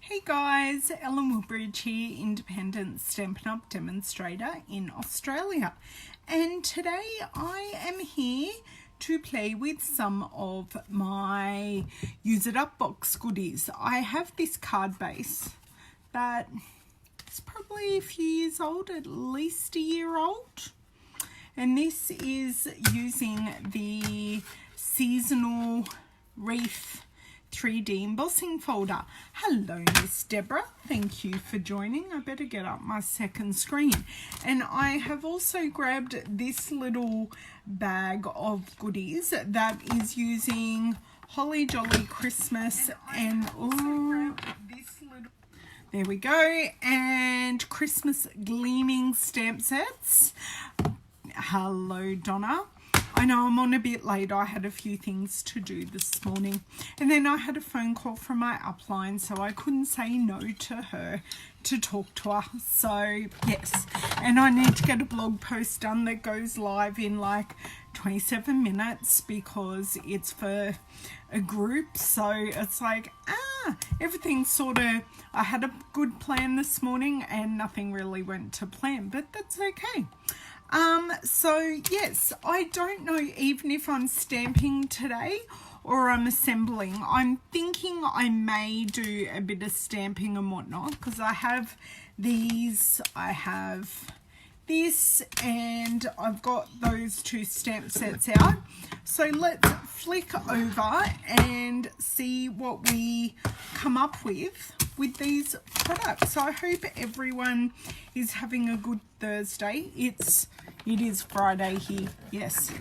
Hey guys, Ellen Woodbridge here, independent Stampin' Up! Demonstrator in Australia. And today I am here to play with some of my Use It Up box goodies. I have this card base that is probably a few years old, at least a year old. And this is using the seasonal Wreath 3D embossing folder. Hello, Miss Deborah. Thank you for joining. I better get up my second screen. And I have also grabbed this little bag of goodies that is using Holly Jolly Christmas and there we go, and Christmas Gleaming stamp sets. Hello, Donna. I know I'm on a bit late. I had a few things to do this morning. And then I had a phone call from my upline, so I couldn't say no to her to talk to her. So, yes. And I need to get a blog post done that goes live in like 27 minutes because it's for a group. So, it's like, everything's sort of... I had a good plan this morning and nothing really went to plan, but that's okay. So yes, I don't know even if I'm stamping today or I'm assembling. I'm thinking I may do a bit of stamping and whatnot because I have these, I have this, and I've got those two stamp sets out. So let's flick over and see what we come up with these products. So I hope everyone is having a good Thursday. It is Friday here. Yes,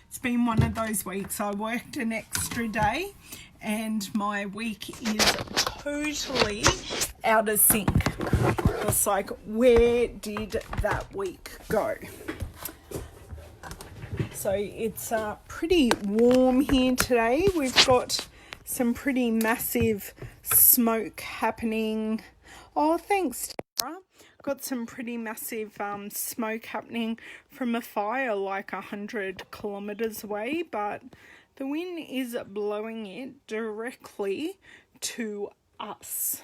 it's been one of those weeks. I worked an extra day and my week is totally out of sync. It's like, where did that week go? So it's pretty warm here today. We've got some pretty massive smoke happening. Oh, thanks, Tara. Got some pretty massive smoke happening from a fire like 100 kilometers away, but the wind is blowing it directly to us.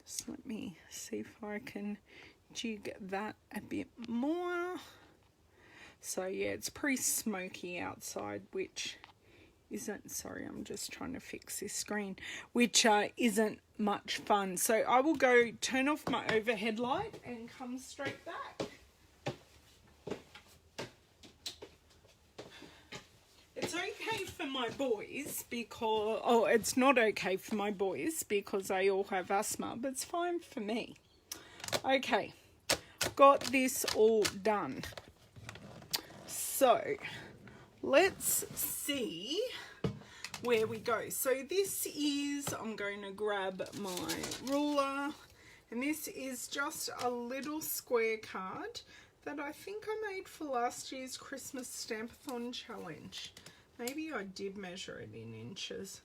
So let me see if I can jig that a bit more. So yeah, it's pretty smoky outside, which isn't, sorry, I'm just trying to fix this screen, which isn't much fun. So I will go turn off my overhead light and come straight back. It's okay for my boys because, oh, it's not okay for my boys because they all have asthma, but it's fine for me. Okay, got this all done. So let's see where we go. So this is, I'm going to grab my ruler, and this is just a little square card that I think I made for last year's Christmas Stampathon challenge. Maybe I did measure it in inches.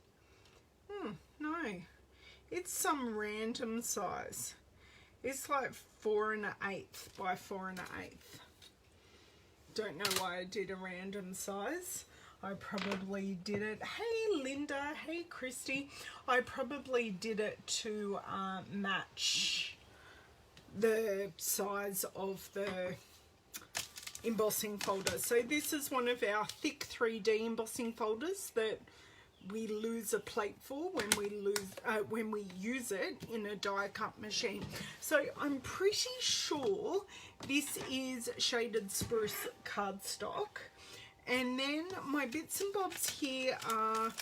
No, it's some random size. It's like 4 1/8 by 4 1/8. Don't know why I did a random size. I probably did it. Hey Linda, hey Christy. I probably did it to match the size of the embossing folder. So this is one of our thick 3D embossing folders that we lose a plate for when we use it in a die cut machine. So I'm pretty sure this is shaded spruce cardstock. And then my bits and bobs here are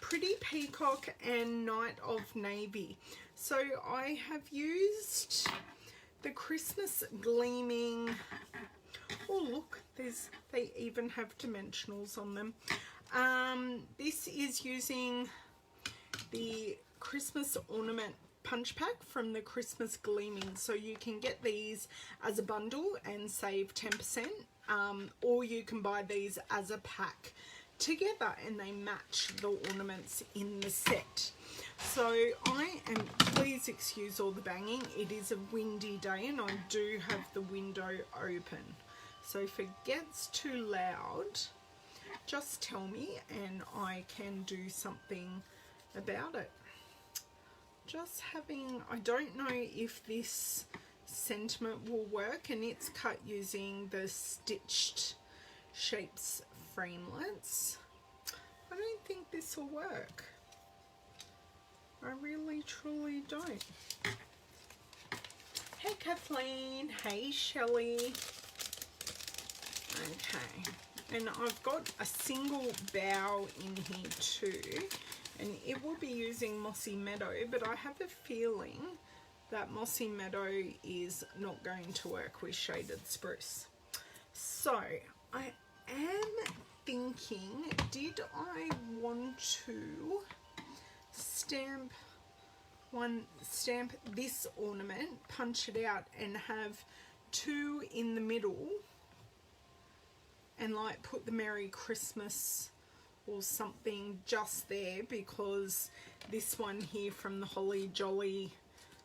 Pretty Peacock and Night of Navy. So I have used the Christmas Gleaming. Oh look, they even have dimensionals on them. This is using the Christmas ornament punch pack from the Christmas Gleaming. So you can get these as a bundle and save 10%, or you can buy these as a pack together and they match the ornaments in the set. So please excuse all the banging. It is a windy day and I do have the window open. So if it gets too loud, just tell me and I can do something about it. just having, I don't know if this sentiment will work, and it's cut using the Stitched Shapes framelits. I don't think this will work. I really truly don't. Hey Kathleen, hey Shelley. Okay, and I've got a single bow in here too, and it will be using Mossy Meadow, but I have a feeling that Mossy Meadow is not going to work with Shaded Spruce. So I am thinking, did I want to stamp this ornament, punch it out and have two in the middle and like put the Merry Christmas or something just there, because this one here from the Holly Jolly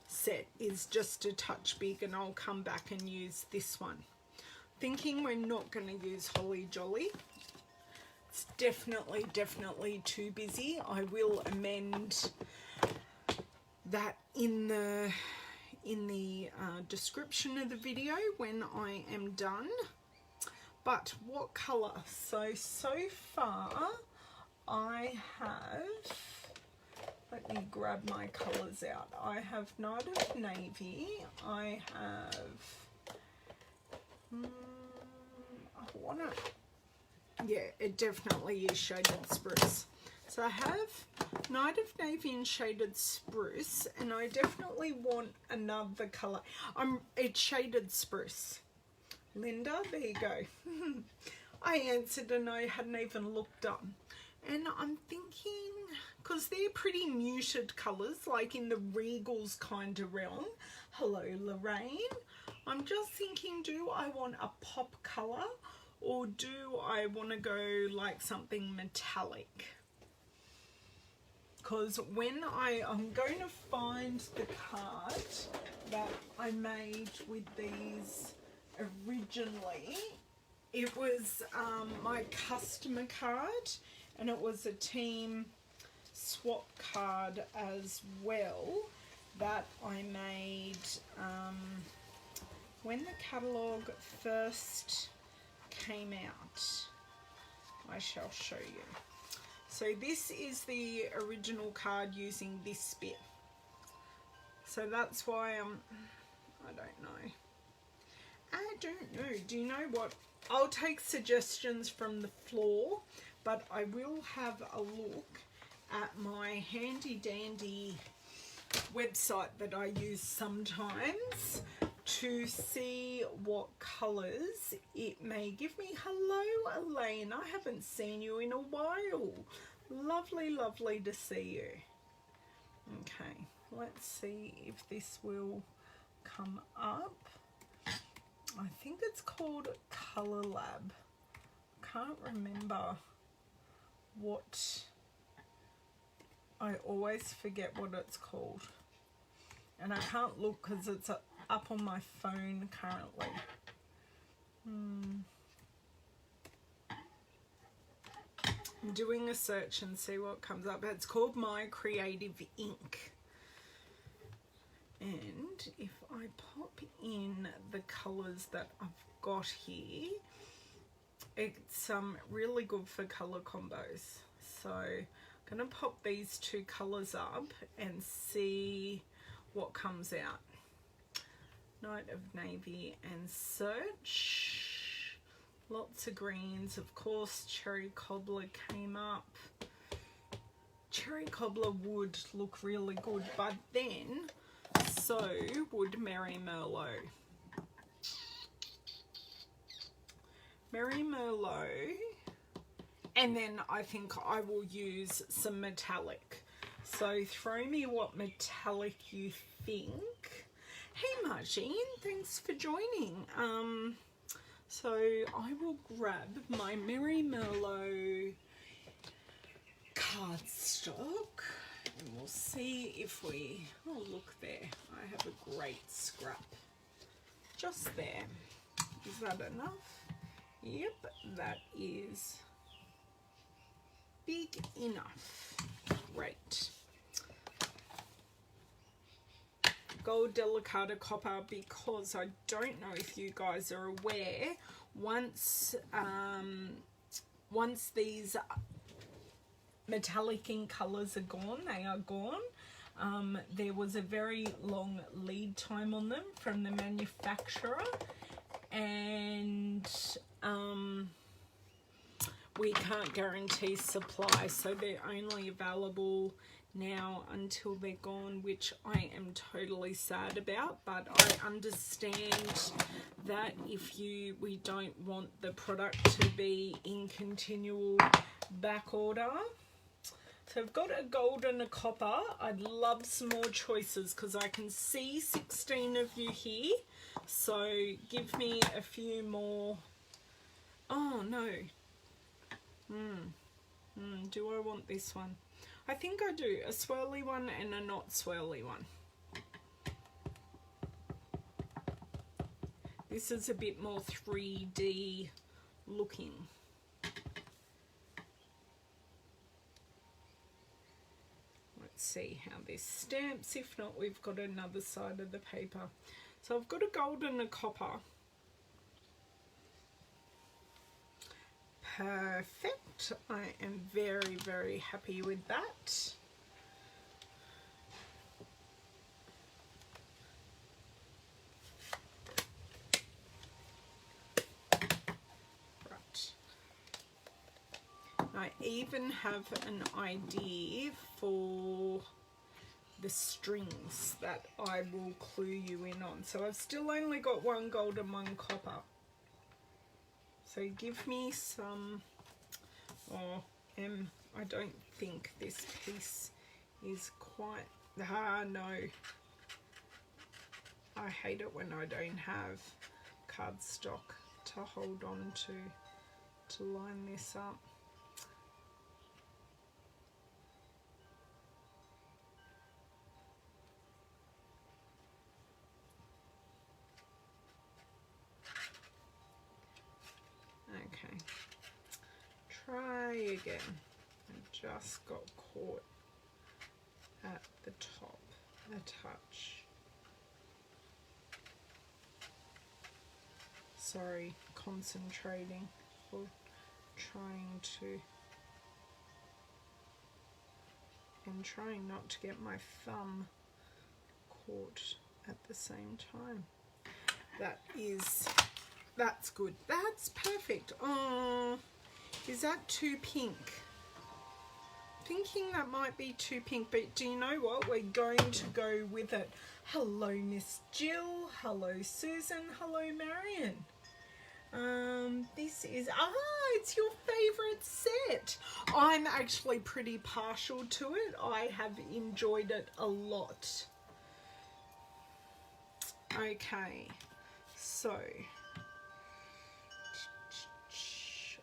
set is just a touch big, and I'll come back and use this one. Thinking we're not going to use Holly Jolly. It's definitely too busy. I will amend that in the description of the video when I am done. But what colour? So far I have, let me grab my colours out. I have Night of Navy, I have, I want to, yeah, it definitely is Shaded Spruce. So I have Night of Navy and Shaded Spruce, and I definitely want another colour. It's Shaded Spruce. Linda, there you go. I answered and I hadn't even looked up. And I'm thinking, because they're pretty muted colours, like in the Regals kind of realm. Hello, Lorraine. I'm just thinking, do I want a pop colour, or do I want to go like something metallic? Because when I'm going to find the card that I made with these originally. It was my customer card, and it was a team swap card as well that I made when the catalogue first came out. I shall show you. So this is the original card using this bit. So that's why I don't know. Do you know what? I'll take suggestions from the floor, but I will have a look at my handy dandy website that I use sometimes to see what colours it may give me. Hello, Elaine. I haven't seen you in a while. Lovely to see you. Okay, let's see if this will come up. I think it's called Colour Lab. Can't remember what, I always forget what it's called. And I can't look because it's up on my phone currently. I'm doing a search and see what comes up. It's called My Creative Ink. And if I pop in the colours that I've got here, it's really good for colour combos. So I'm going to pop these two colours up and see what comes out. Night of Navy and Search. Lots of greens. Of course, Cherry Cobbler came up. Cherry Cobbler would look really good, but then so would Merry Merlot. Merry Merlot, and then I think I will use some metallic. So throw me what metallic you think. Hey Margine, thanks for joining. So I will grab my Merry Merlot cardstock. And we'll see if we, oh look there, I have a great scrap just there. Is that enough? Yep, that is big enough. Great. gold delicata copper, because I don't know if you guys are aware, once these metallic ink colours are gone, they are gone. There was a very long lead time on them from the manufacturer, and we can't guarantee supply, so they're only available now until they're gone, which I am totally sad about. But I understand that if we don't want the product to be in continual back order. So I've got a gold and a copper. I'd love some more choices because I can see 16 of you here, so give me a few more. Oh no. Do I want this one? I think I do. A swirly one and a not swirly one. This is a bit more 3D looking. Let's see how this stamps. If not, we've got another side of the paper. So I've got a gold and a copper. Perfect. I am very, very happy with that. Right. I even have an idea for the strings that I will clue you in on. So I've still only got one gold and one copper. So give me some, I don't think this piece is quite, no. I hate it when I don't have cardstock to hold on to line this up. Okay, try again. I just got caught at the top a touch. Sorry, concentrating or trying not to get my thumb caught at the same time. That's good. That's perfect. Oh, is that too pink? Thinking that might be too pink, but do you know what? We're going to go with it. Hello, Miss Jill. Hello, Susan. Hello, Marion. This is, it's your favorite set. I'm actually pretty partial to it. I have enjoyed it a lot. Okay, so,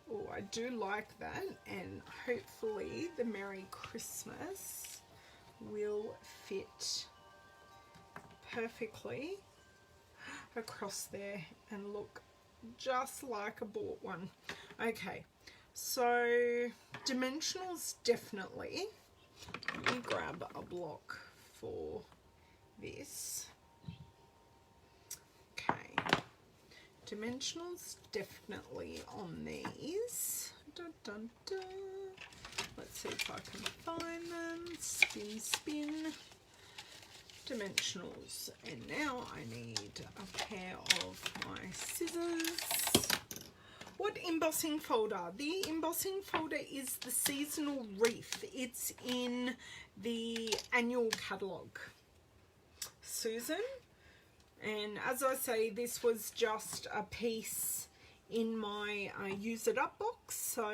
oh, I do like that, and hopefully the Merry Christmas will fit perfectly across there and look just like a bought one. Okay, so dimensionals definitely. Let me grab a block for this. Okay, dimensionals definitely on these. Dun, dun, dun. Let's see if I can find them. Spin, spin. Dimensionals, and now I need a pair of my scissors. What embossing folder? The embossing folder is the seasonal wreath. It's in the annual catalogue, Susan. And as I say, this was just a piece in my use it up box, so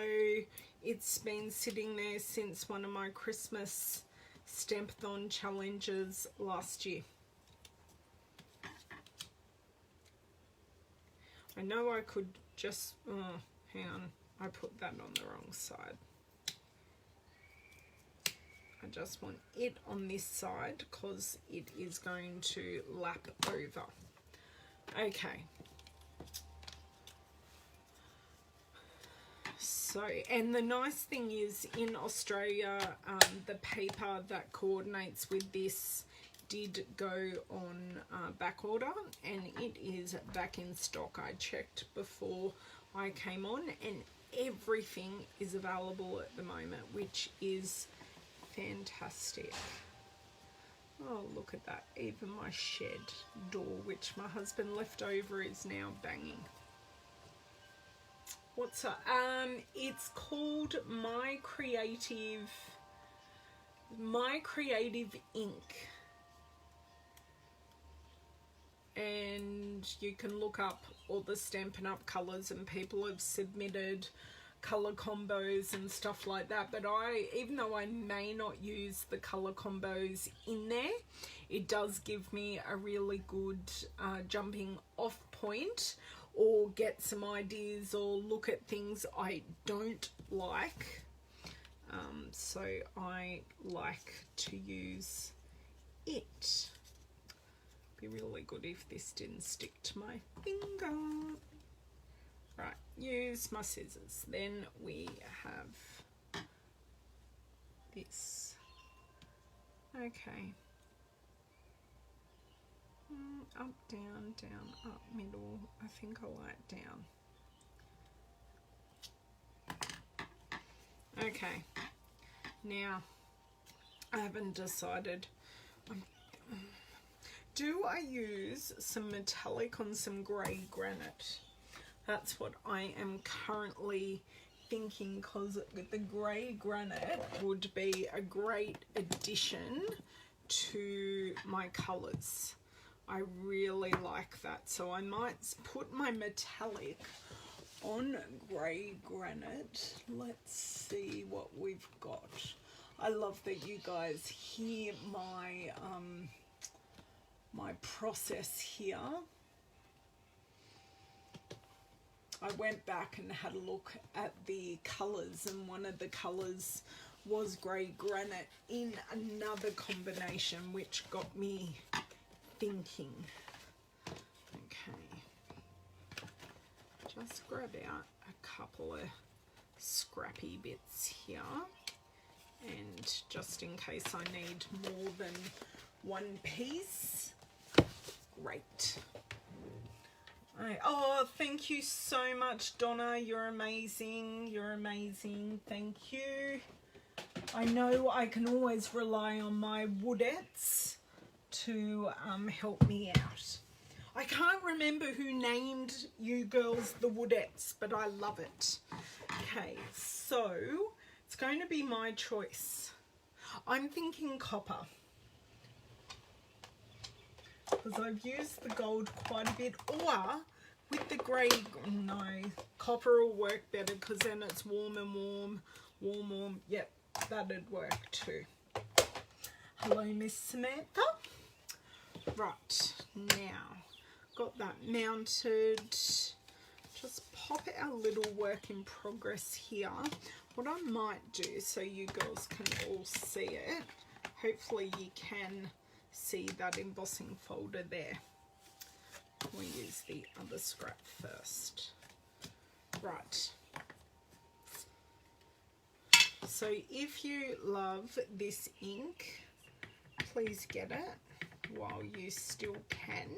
it's been sitting there since one of my Christmas Stampathon challenges last year. I know I could just, hang on, I put that on the wrong side. I just want it on this side because it is going to lap over. Okay. So, and the nice thing is in Australia, the paper that coordinates with this did go on back order, and it is back in stock. I checked before I came on, and everything is available at the moment, which is fantastic. Oh, look at that. Even my shed door, which my husband left over, is now banging. What's that? It's called My Creative Ink. And you can look up all the Stampin' Up colours, and people have submitted colour combos and stuff like that, but even though I may not use the colour combos in there, it does give me a really good jumping off point, or get some ideas, or look at things I don't like. So I like to use it. Be really good if this didn't stick to my finger. Right, use my scissors. Then we have this. Okay. Up, down, down, up, middle. I think I like down. Okay. Now, I haven't decided. Do I use some metallic on some grey granite? That's what I am currently thinking, because the grey granite would be a great addition to my colours. I really like that. So I might put my metallic on grey granite. Let's see what we've got. I love that you guys hear my my process here. I went back and had a look at the colours, and one of the colours was grey granite in another combination, which got me thinking. Okay, just grab out a couple of scrappy bits here, and just in case I need more than one piece. Great. Oh, thank you so much, Donna. You're amazing. You're amazing. Thank you. I know I can always rely on my Woodettes to help me out. I can't remember who named you girls the Woodettes, but I love it. Okay, so it's going to be my choice. I'm thinking copper, because I've used the gold quite a bit, or with the grey, no, copper will work better, because then it's warm and warm, warm, warm. Yep, that'd work too. Hello, Miss Samantha. Right, now, got that mounted. Just pop our little work in progress here. What I might do, so you girls can all see it, hopefully you can see that embossing folder there. We'll use the other scrap first. Right. So if you love this ink, please get it while you still can.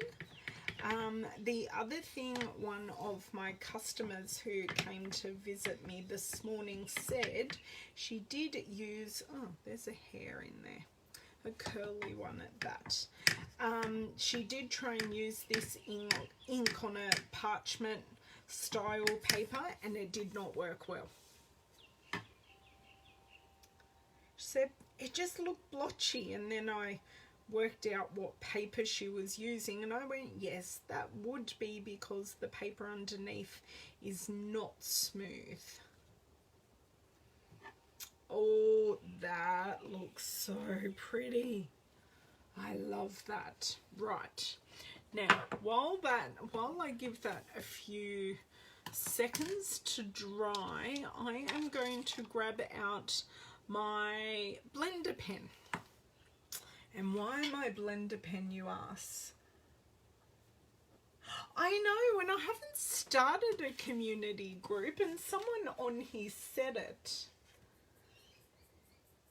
The other thing, one of my customers who came to visit me this morning said she did use, oh, there's a hair in there, a curly one at that. She did try and use this ink on a parchment style paper, and it did not work well. She said it just looked blotchy, and then I worked out what paper she was using, and I went, yes, that would be because the paper underneath is not smooth. Oh, that looks so pretty. I love that. Right, now while I give that a few seconds to dry, I am going to grab out my blender pen. And why my blender pen, you ask? I know, and I haven't started a community group, and someone on here said it.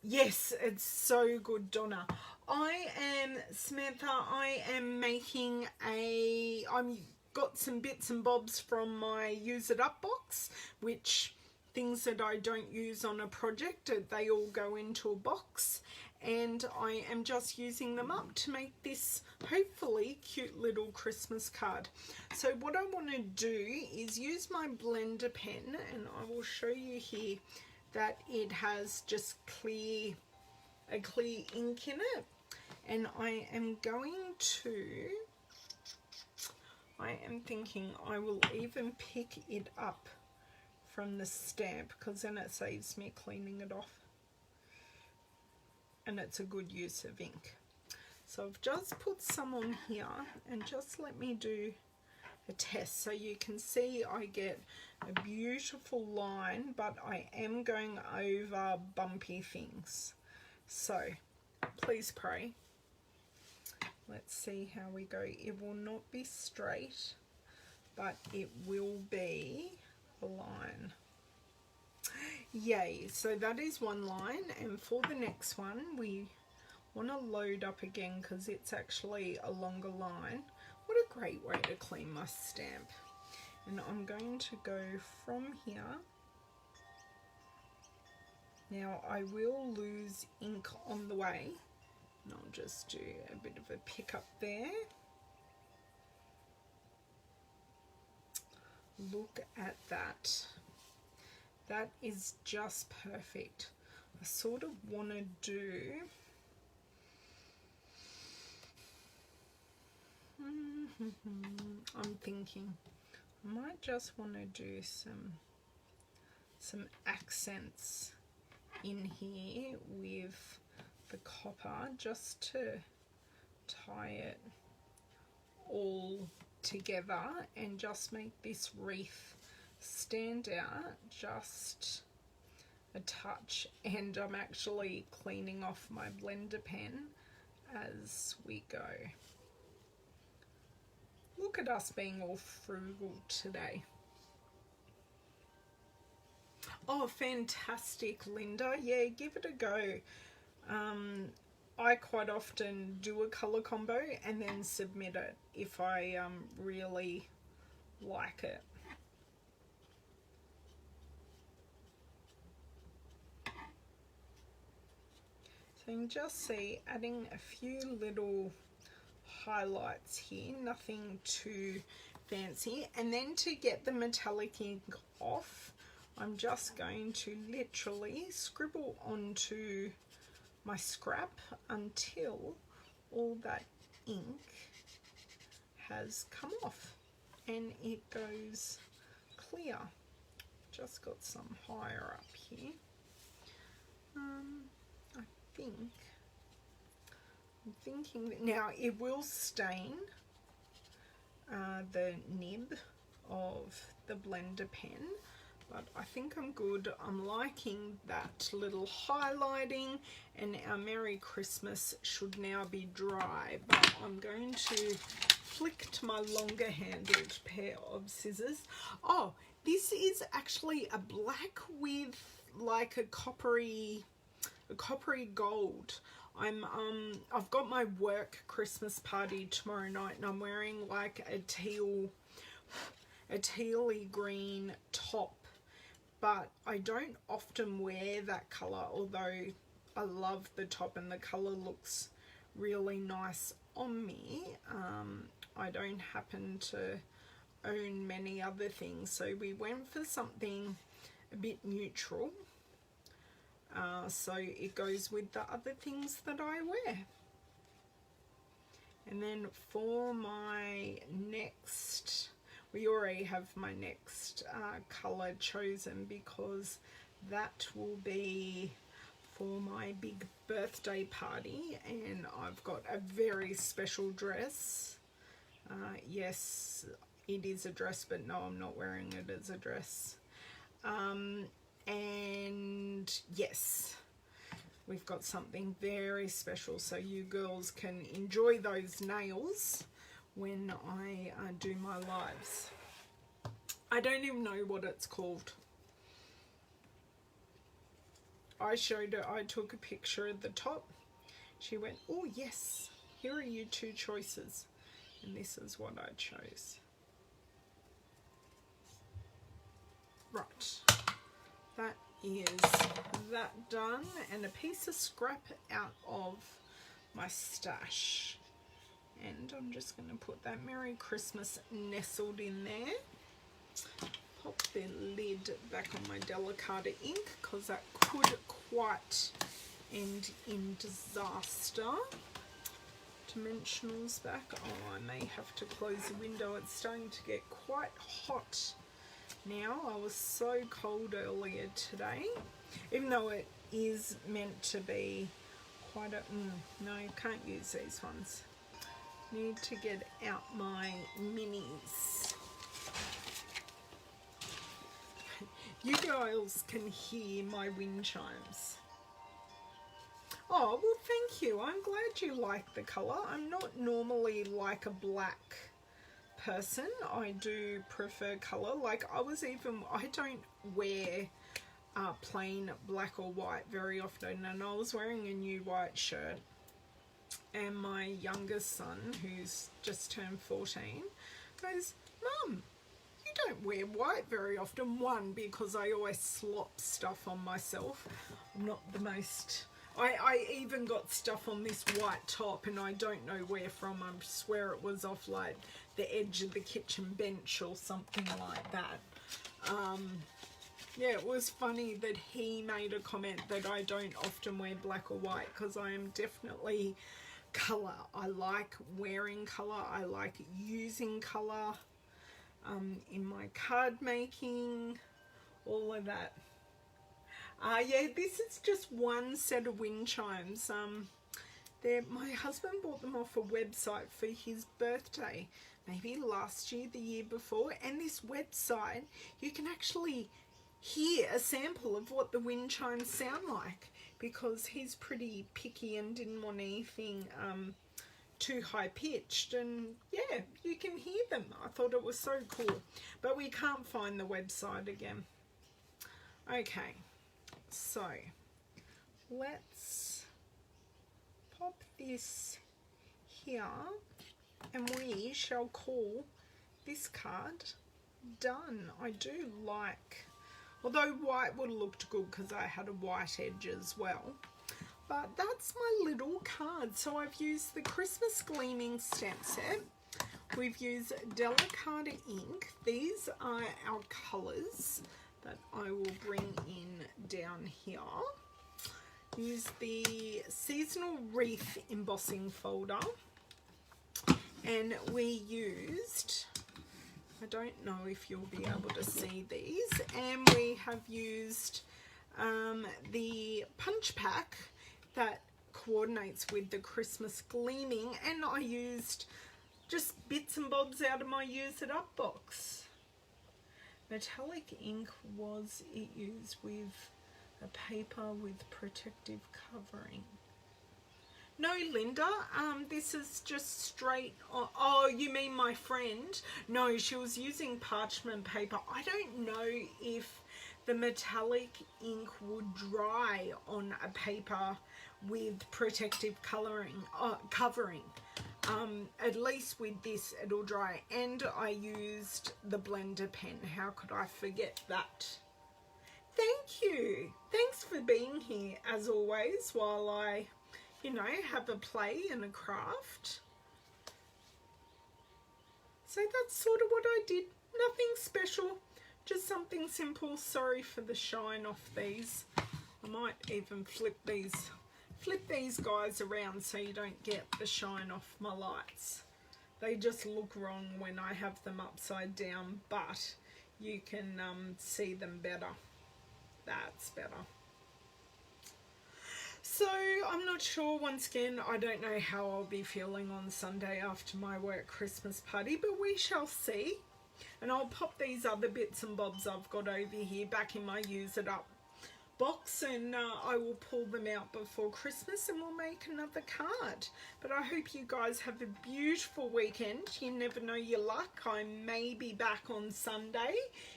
Yes, it's so good, Donna. I am Samantha. I am making I'm got some bits and bobs from my Use It Up box, which things that I don't use on a project, they all go into a box, and I am just using them up to make this hopefully cute little Christmas card. So what I want to do is use my blender pen, and I will show you here that it has just a clear ink in it, and I am thinking I will even pick it up from the stamp, because then it saves me cleaning it off, and it's a good use of ink. So I've just put some on here, and just let me do a test so you can see I get a beautiful line, but I am going over bumpy things. So please pray. Let's see how we go. It will not be straight, but it will be a line. Yay. So that is one line, and for the next one we want to load up again because it's actually a longer line. What a great way to clean my stamp. And I'm going to go from here. Now I will lose ink on the way, and I'll just do a bit of a pick up there. Look at that. That is just perfect. I sort of want to do I'm thinking I might just want to do some accents in here with the copper, just to tie it all together and just make this wreath stand out just a touch. And I'm actually cleaning off my blender pen as we go. Look at us being all frugal today. Oh, fantastic, Linda. Yeah, give it a go. I quite often do a colour combo and then submit it if I really like it. So you can just see adding a few little highlights here, nothing too fancy. And then to get the metallic ink off, I'm just going to literally scribble onto my scrap until all that ink has come off and it goes clear. Just got some higher up here. I'm thinking that now it will stain the nib of the blender pen, but I think I'm good. I'm liking that little highlighting, and our Merry Christmas should now be dry, but I'm going to flick to my longer handled pair of scissors. Oh, this is actually a black with like a coppery gold. I've got my work Christmas party tomorrow night, and I'm wearing like a tealy green top, but I don't often wear that colour, although I love the top and the colour looks really nice on me. I don't happen to own many other things, so we went for something a bit neutral. So it goes with the other things that I wear. And then for my next, we already have my next colour chosen, because that will be for my big birthday party, and I've got a very special dress. Yes, it is a dress, but no, I'm not wearing it as a dress. And yes, we've got something very special, so you girls can enjoy those nails when I do my lives. I don't even know what it's called. I showed it, I took a picture of the top, she went, oh yes, here are your two choices. And this is what I chose. Right, that is that done, and a piece of scrap out of my stash. And I'm just going to put that Merry Christmas nestled in there. Pop the lid back on my Delicata ink because that could quite end in disaster. Dimensionals back. Oh, I may have to close the window. It's starting to get quite hot now. I was so cold earlier today, even though it is meant to be quite a... no, you can't use these ones. Need to get out my minis. You girls can hear my wind chimes. Oh, well, thank you. I'm glad you like the colour. I'm not normally like a black person. I do prefer colour. Like, I don't wear plain black or white very often, and I was wearing a new white shirt, and my youngest son, who's just turned 14, goes, Mum, you don't wear white very often. One, because I always slop stuff on myself. I'm not the most... I even got stuff on this white top, and I don't know where from. I swear it was off like the edge of the kitchen bench or something like that. Yeah, it was funny that he made a comment that I don't often wear black or white, because I am definitely colour. I like wearing colour. I like using colour in my card making, all of that. Yeah, this is just one set of wind chimes. My husband bought them off a website for his birthday, maybe last year, the year before, and this website, you can actually hear a sample of what the wind chimes sound like, because he's pretty picky and didn't want anything too high pitched, and yeah, you can hear them. I thought it was so cool, but we can't find the website again. Okay. So let's pop this here, and we shall call this card done. I do like, although white would have looked good because I had a white edge as well, but that's my little card. So I've used the Christmas Gleaming stamp set. We've used Delicata ink. These are our colours that I will bring in down here. Use the seasonal wreath embossing folder, and we used, I don't know if you'll be able to see these, and we have used the punch pack that coordinates with the Christmas Gleaming, and I used just bits and bobs out of my use it up box. Metallic ink was it used with a paper with protective covering? No, Linda, this is just straight, oh, you mean my friend? No, she was using parchment paper. I don't know if the metallic ink would dry on a paper with protective covering. At least with this it'll dry, and I used the blender pen. How could I forget that? Thank you. Thanks for being here as always while I, you know, have a play and a craft. So that's sort of what I did. Nothing special, just something simple. Sorry for the shine off these. I might even flip these guys around so you don't get the shine off my lights. They just look wrong when I have them upside down, but you can see them better. That's better. So I'm not sure, once again, I don't know how I'll be feeling on Sunday after my work Christmas party, but we shall see. And I'll pop these other bits and bobs I've got over here back in my use it up box, and I will pull them out before Christmas and we'll make another card. But I hope you guys have a beautiful weekend. You never know your luck. I may be back on Sunday.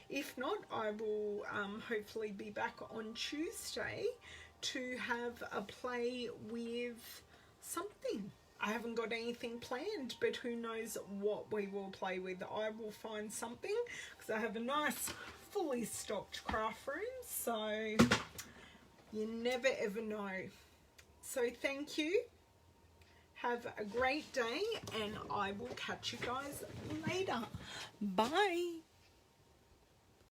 If not, I will hopefully be back on Tuesday to have a play with something. I haven't got anything planned, but who knows what we will play with. I will find something because I have a nice fully stocked craft room, so you never ever know. So thank you. Have a great day, and I will catch you guys later. Bye.